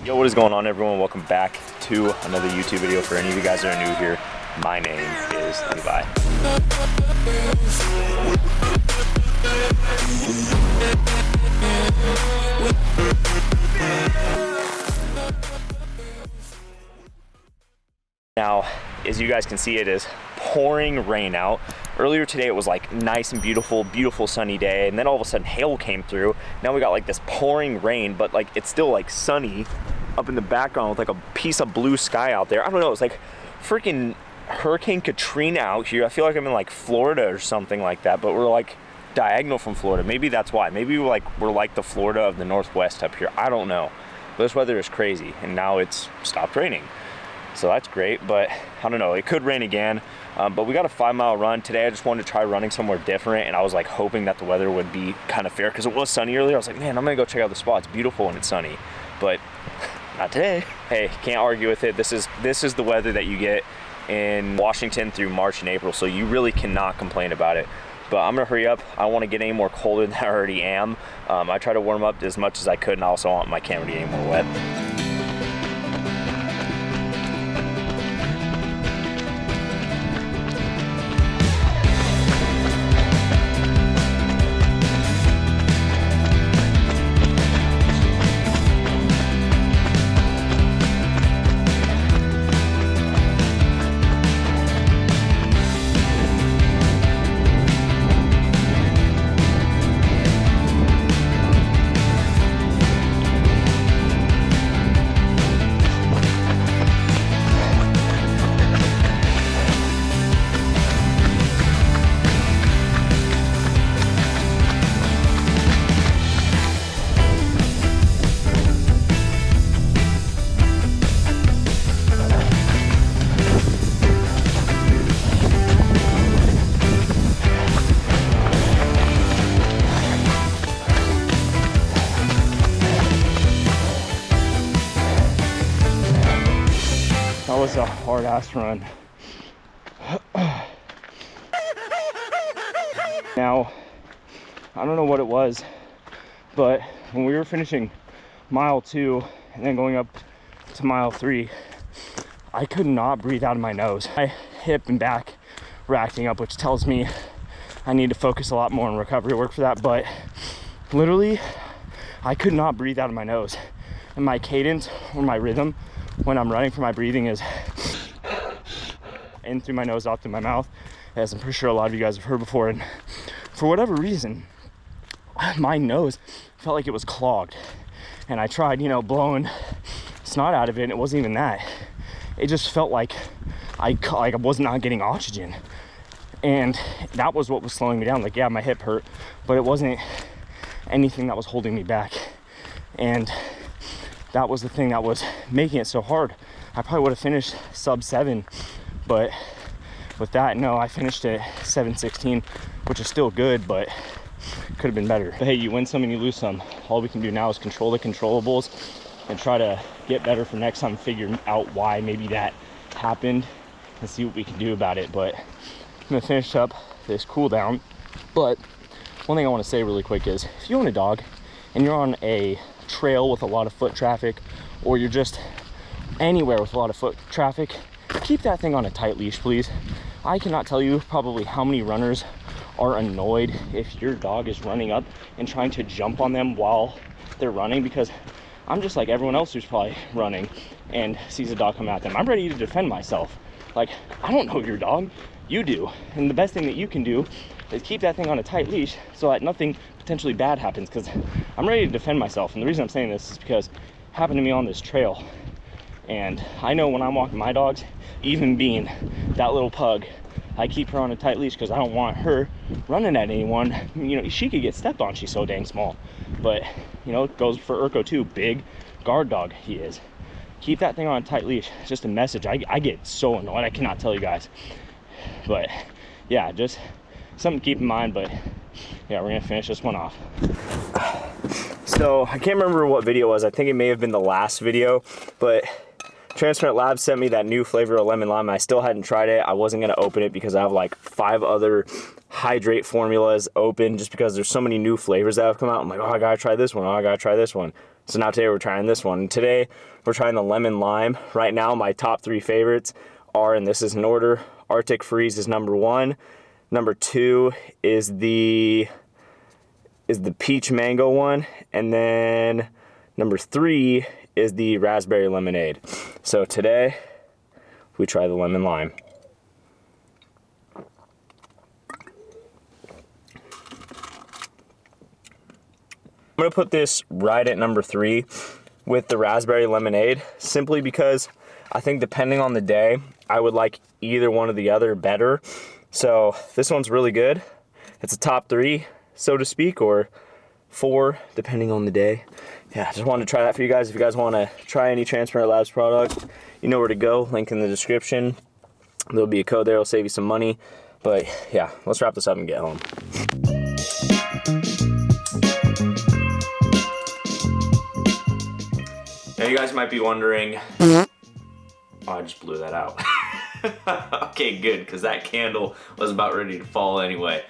Yo, what is going on, everyone? Welcome back to another YouTube video. For any of you guys that are new here, my name is Levi. Now, as you guys can see, it is pouring rain out. Earlier today it was like nice and beautiful sunny day, and then all of a sudden hail came through. Now we got like this pouring rain, but like it's still like sunny up in the background with like a piece of blue sky out there. I don't know, it's like freaking Hurricane Katrina out here. I feel like I'm in like Florida or something like that, but we're like diagonal from Florida. Maybe that's why. Maybe we're like the Florida of the Northwest up here. I don't know. But this weather is crazy, and now it's stopped raining. So that's great, but I don't know, it could rain again. But we got a 5-mile run today. I just wanted to try running somewhere different, and I was like hoping that the weather would be kind of fair because it was sunny earlier. I was like, man, I'm gonna go check out the spot. It's beautiful when it's sunny, but not today. Hey, can't argue with it. This is the weather that you get in Washington through March and April, so you really cannot complain about it. But I'm gonna hurry up. I don't want to get any more colder than I already am. I try to warm up as much as I could, and I also want my camera to get any more wet. That was a hard ass run. Now, I don't know what it was, but when we were finishing mile 2 and then going up to mile 3, I could not breathe out of my nose. My hip and back were acting up, which tells me I need to focus a lot more on recovery work for that. But literally, I could not breathe out of my nose. And my cadence or my rhythm when I'm running for my breathing is in through my nose, out through my mouth, as I'm pretty sure a lot of you guys have heard before. And for whatever reason, my nose felt like it was clogged. And I tried, blowing snot out of it, and it wasn't even that. It just felt like I was not getting oxygen. And that was what was slowing me down. Like, yeah, my hip hurt, but it wasn't anything that was holding me back. And that was the thing that was making it so hard. I probably would have finished sub 7, but with that, no, I finished at 7:16, which is still good, but could have been better. But hey, you win some and you lose some. All we can do now is control the controllables and try to get better for next time, figure out why maybe that happened and see what we can do about it. But I'm gonna finish up this cool down. But one thing I want to say really quick is, if you own a dog and you're on a trail with a lot of foot traffic, or you're just anywhere with a lot of foot traffic, keep that thing on a tight leash, please. I cannot tell you probably how many runners are annoyed if your dog is running up and trying to jump on them while they're running, because I'm just like everyone else who's probably running and sees a dog come at them. I'm ready to defend myself. Like, I don't know your dog, you do. And the best thing that you can do is keep that thing on a tight leash so that nothing potentially bad happens, because I'm ready to defend myself. And the reason I'm saying this is because it happened to me on this trail. And I know when I'm walking my dogs, even being that little pug, I keep her on a tight leash because I don't want her running at anyone. She could get stepped on, she's so dang small. But, it goes for Urko too, big guard dog he is. Keep that thing on a tight leash. It's just a message. I get so annoyed, I cannot tell you guys. But yeah, just something to keep in mind. But yeah, we're gonna finish this one off. So I can't remember what video it was. I think it may have been the last video, but Transparent Labs sent me that new flavor of lemon lime. I still hadn't tried it. I wasn't gonna open it because I have like 5 other hydrate formulas open, just because there's so many new flavors that have come out. I'm like, oh, I gotta try this one. Oh, I gotta try this one. So now today we're trying this one. Today we're trying the lemon lime. Right now my top 3 favorites are, and this is in order, Arctic Freeze is number 1. Number 2 is the peach mango one, and then number 3 is the raspberry lemonade. So today we try the lemon lime. I'm gonna put this right at number 3 with the raspberry lemonade, simply because I think depending on the day, I would like either one or the other better. So this one's really good. It's a top 3, so to speak, or 4, depending on the day. Yeah, just wanted to try that for you guys. If you guys want to try any Transparent Labs product, you know where to go. Link in the description. There'll be a code there. It'll save you some money. But yeah, let's wrap this up and get home. Now you guys might be wondering, oh, I just blew that out. Okay, good, because that candle was about ready to fall anyway.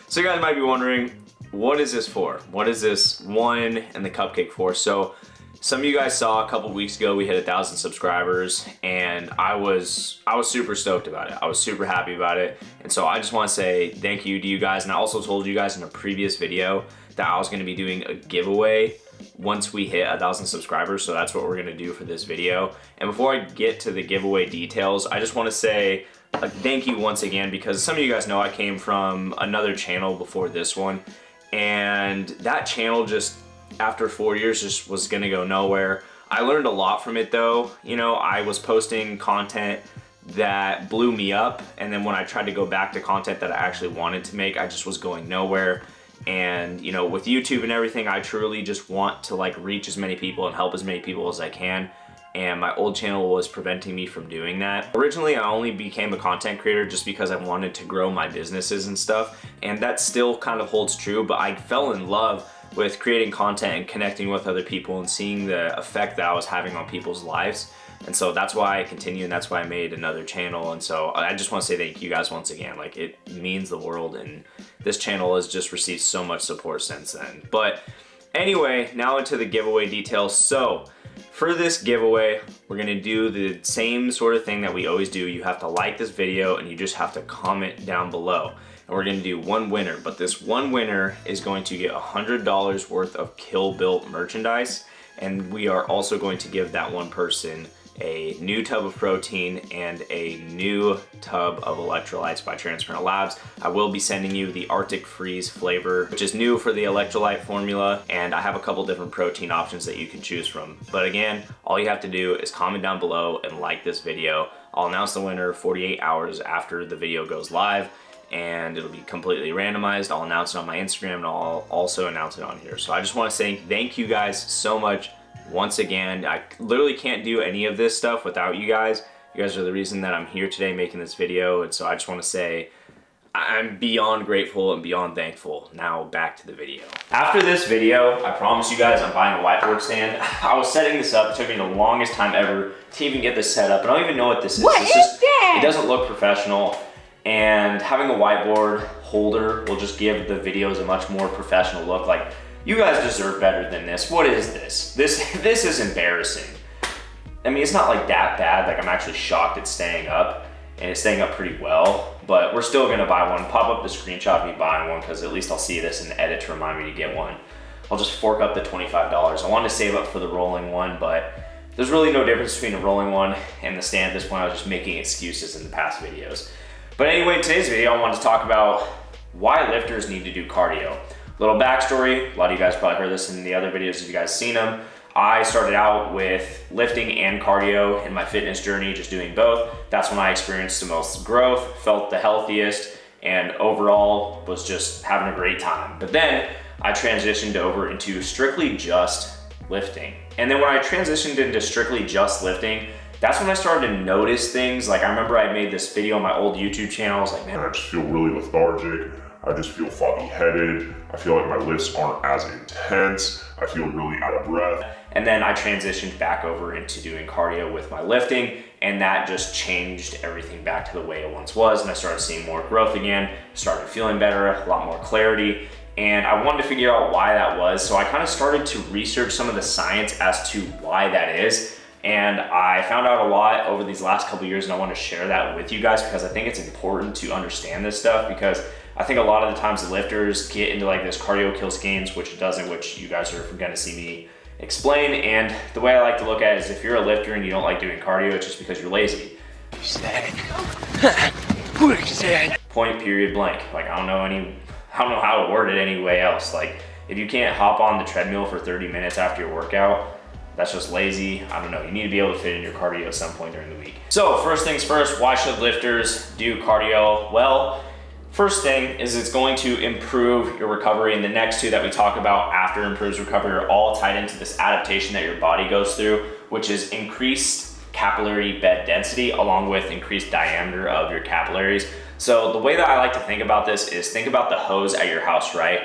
So you guys might be wondering, what is this for? What is this one and the cupcake for? So some of you guys saw a couple weeks ago we hit 1,000 subscribers, and I was super stoked about it. I was super happy about it. And so I just want to say thank you to you guys. And I also told you guys in a previous video that I was going to be doing a giveaway once we hit 1,000 subscribers. So that's what we're going to do for this video. And before I get to the giveaway details, I just want to say thank you once again, because some of you guys know I came from another channel before this one, and that channel just, after 4 years, just was gonna go nowhere. I learned a lot from it though. You know, I was posting content that blew me up, and then when I tried to go back to content that I actually wanted to make, I just was going nowhere. And you know, with YouTube and everything, I truly just want to like reach as many people and help as many people as I can. And my old channel was preventing me from doing that. Originally, I only became a content creator just because I wanted to grow my businesses and stuff, and that still kind of holds true, but I fell in love with creating content and connecting with other people and seeing the effect that I was having on people's lives. And so that's why I continue, and that's why I made another channel. And so I just want to say thank you guys once again. Like, it means the world, and this channel has just received so much support since then. But anyway, now into the giveaway details. So for this giveaway, we're gonna do the same sort of thing that we always do. You have to like this video and you just have to comment down below. And we're gonna do one winner, but this one winner is going to get $100 worth of KillBuillt merchandise. And we are also going to give that one person a new tub of protein and a new tub of electrolytes by Transparent Labs. I will be sending you the Arctic Freeze flavor, which is new for the electrolyte formula, and I have a couple different protein options that you can choose from. But again, all you have to do is comment down below and like this video. I'll announce the winner 48 hours after the video goes live, and it'll be completely randomized. I'll announce it on my Instagram, and I'll also announce it on here. So I just want to say thank you guys so much. Once again, I literally can't do any of this stuff without you guys. You guys are the reason that I'm here today making this video, and so I just want to say I'm beyond grateful and beyond thankful. Now back to the video. After this video, I promise you guys I'm buying a whiteboard stand. I was setting this up. It took me the longest time ever to even get this set up. I don't even know what this is. What is that? It doesn't look professional, and having a whiteboard holder will just give the videos a much more professional look. Like, you guys deserve better than this. What is this? This is embarrassing. I mean, it's not like that bad. Like, I'm actually shocked it's staying up, and it's staying up pretty well, but we're still gonna buy one. Pop up the screenshot of me buying one, because at least I'll see this and edit to remind me to get one. I'll just fork up the $25. I wanted to save up for the rolling one, but there's really no difference between a rolling one and the stand at this point. I was just making excuses in the past videos. But anyway, in today's video, I wanted to talk about why lifters need to do cardio. Little backstory, a lot of you guys probably heard this in the other videos if you guys seen them. I started out with lifting and cardio in my fitness journey, just doing both. That's when I experienced the most growth, felt the healthiest, and overall was just having a great time. But then I transitioned over into strictly just lifting. And then when I transitioned into strictly just lifting, that's when I started to notice things. Like, I remember I made this video on my old YouTube channel. I was like, man, I just feel really lethargic. I just feel foggy headed. I feel like my lifts aren't as intense. I feel really out of breath. And then I transitioned back over into doing cardio with my lifting, and that just changed everything back to the way it once was. And I started seeing more growth again, started feeling better, a lot more clarity. And I wanted to figure out why that was. So I kind of started to research some of the science as to why that is. And I found out a lot over these last couple of years, and I want to share that with you guys because I think it's important to understand this stuff, because I think a lot of the times the lifters get into like this cardio kill schemes, which it doesn't, which you guys are gonna see me explain. And the way I like to look at it is, if you're a lifter and you don't like doing cardio, it's just because you're lazy. Point, period, blank. Like, I don't know how to word it anyway else. Like, if you can't hop on the treadmill for 30 minutes after your workout, that's just lazy. I don't know, you need to be able to fit in your cardio at some point during the week. So first things first, why should lifters do cardio? Well, first thing is it's going to improve your recovery, and the next two that we talk about after improves recovery are all tied into this adaptation that your body goes through, which is increased capillary bed density along with increased diameter of your capillaries. So the way that I like to think about this is, think about the hose at your house, right?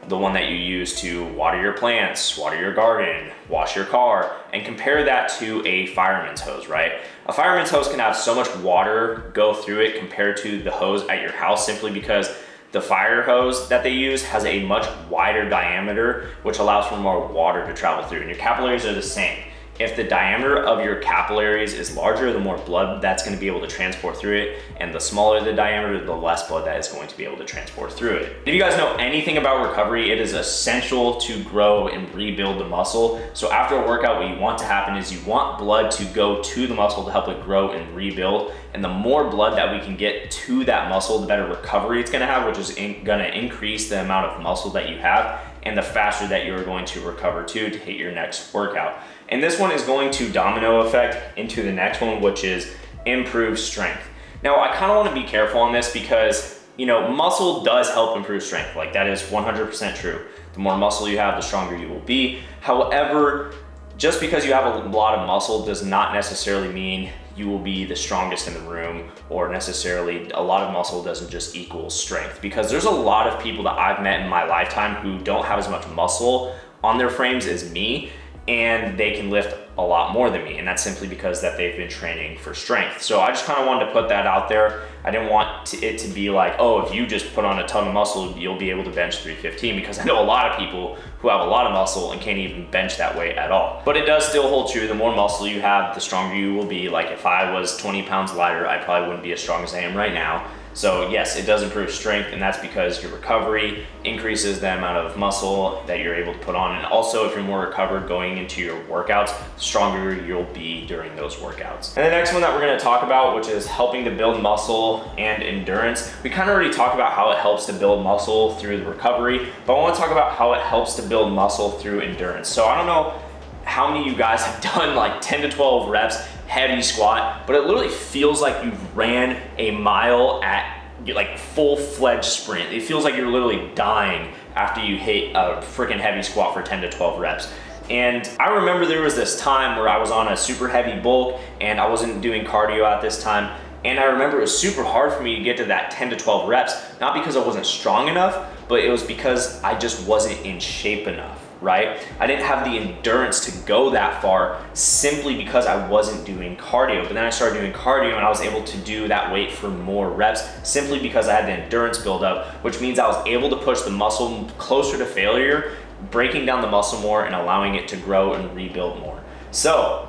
The one that you use to water your plants, water your garden, wash your car, and compare that to a fireman's hose, right? A fireman's hose can have so much water go through it compared to the hose at your house, simply because the fire hose that they use has a much wider diameter, which allows for more water to travel through, and your capillaries are the same. If the diameter of your capillaries is larger, the more blood that's going to be able to transport through it, and the smaller the diameter, the less blood that is going to be able to transport through it. If you guys know anything about recovery, it is essential to grow and rebuild the muscle. So after a workout, what you want to happen is you want blood to go to the muscle to help it grow and rebuild. And the more blood that we can get to that muscle, the better recovery it's going to have, which is going to increase the amount of muscle that you have, and the faster that you're going to recover to hit your next workout. And this one is going to domino effect into the next one, which is improved strength. Now, I kind of want to be careful on this because, you know, muscle does help improve strength. Like, that is 100% true. The more muscle you have, the stronger you will be. However, just because you have a lot of muscle does not necessarily mean you will be the strongest in the room, or necessarily a lot of muscle doesn't just equal strength, because there's a lot of people that I've met in my lifetime who don't have as much muscle on their frames as me, and they can lift a lot more than me, and that's simply because that they've been training for strength. So I just kind of wanted to put that out there. I didn't want it to be like, oh, if you just put on a ton of muscle, you'll be able to bench 315, because I know a lot of people who have a lot of muscle and can't even bench that weight at all. But it does still hold true. The more muscle you have, the stronger you will be. Like, if I was 20 pounds lighter, I probably wouldn't be as strong as I am right now. So yes, it does improve strength, and that's because your recovery increases the amount of muscle that you're able to put on. And also, if you're more recovered going into your workouts, the stronger you'll be during those workouts. And the next one that we're gonna talk about, which is helping to build muscle and endurance. We kind of already talked about how it helps to build muscle through the recovery, but I wanna talk about how it helps to build muscle through endurance. So I don't know how many of you guys have done like 10 to 12 reps heavy squat, but it literally feels like you've ran a mile at like full-fledged sprint. It feels like you're literally dying after you hit a freaking heavy squat for 10 to 12 reps. And I remember there was this time where I was on a super heavy bulk and I wasn't doing cardio at this time, and I remember it was super hard for me to get to that 10 to 12 reps, not because I wasn't strong enough, but it was because I just wasn't in shape enough, right? I didn't have the endurance to go that far simply because I wasn't doing cardio. But then I started doing cardio and I was able to do that weight for more reps simply because I had the endurance build up, which means I was able to push the muscle closer to failure, breaking down the muscle more and allowing it to grow and rebuild more. So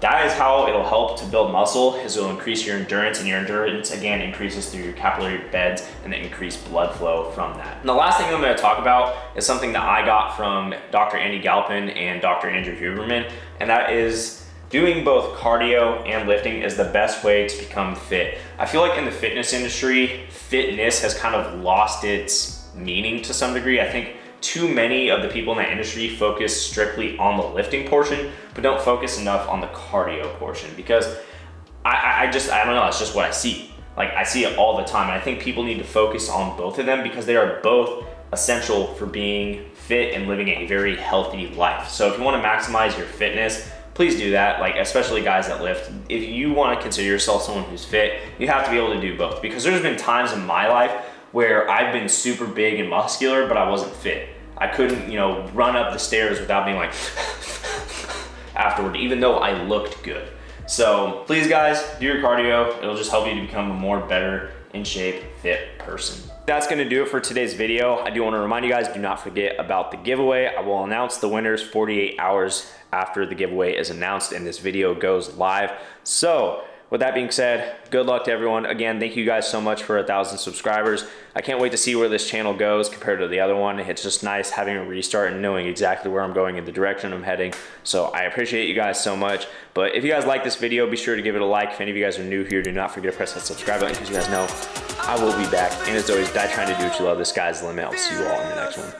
that is how it'll help to build muscle, is it'll increase your endurance, and your endurance again increases through your capillary beds and the increased blood flow from that. And the last thing I'm going to talk about is something that I got from Dr. Andy Galpin and Dr. Andrew Huberman, and that is doing both cardio and lifting is the best way to become fit. I feel like in the fitness industry, fitness has kind of lost its meaning to some degree. I think too many of the people in that industry focus strictly on the lifting portion, but don't focus enough on the cardio portion, because I don't know, it's just what I see. Like, I see it all the time, and I think people need to focus on both of them because they are both essential for being fit and living a very healthy life. So if you want to maximize your fitness, please do that. Like, especially guys that lift. If you want to consider yourself someone who's fit, you have to be able to do both, because there's been times in my life where I've been super big and muscular, but I wasn't fit. I couldn't, run up the stairs without being like afterward, even though I looked good. So please guys, do your cardio. It'll just help you to become a more better in shape, fit person. That's gonna do it for today's video. I do wanna remind you guys, do not forget about the giveaway. I will announce the winners 48 hours after the giveaway is announced and this video goes live. So with that being said, good luck to everyone. Again, thank you guys so much for 1,000 subscribers. I can't wait to see where this channel goes compared to the other one. It's just nice having a restart and knowing exactly where I'm going and the direction I'm heading. So I appreciate you guys so much. But if you guys like this video, be sure to give it a like. If any of you guys are new here, do not forget to press that subscribe button because you guys know I will be back. And as always, die trying to do what you love. The sky's the limit. I'll see you all in the next one.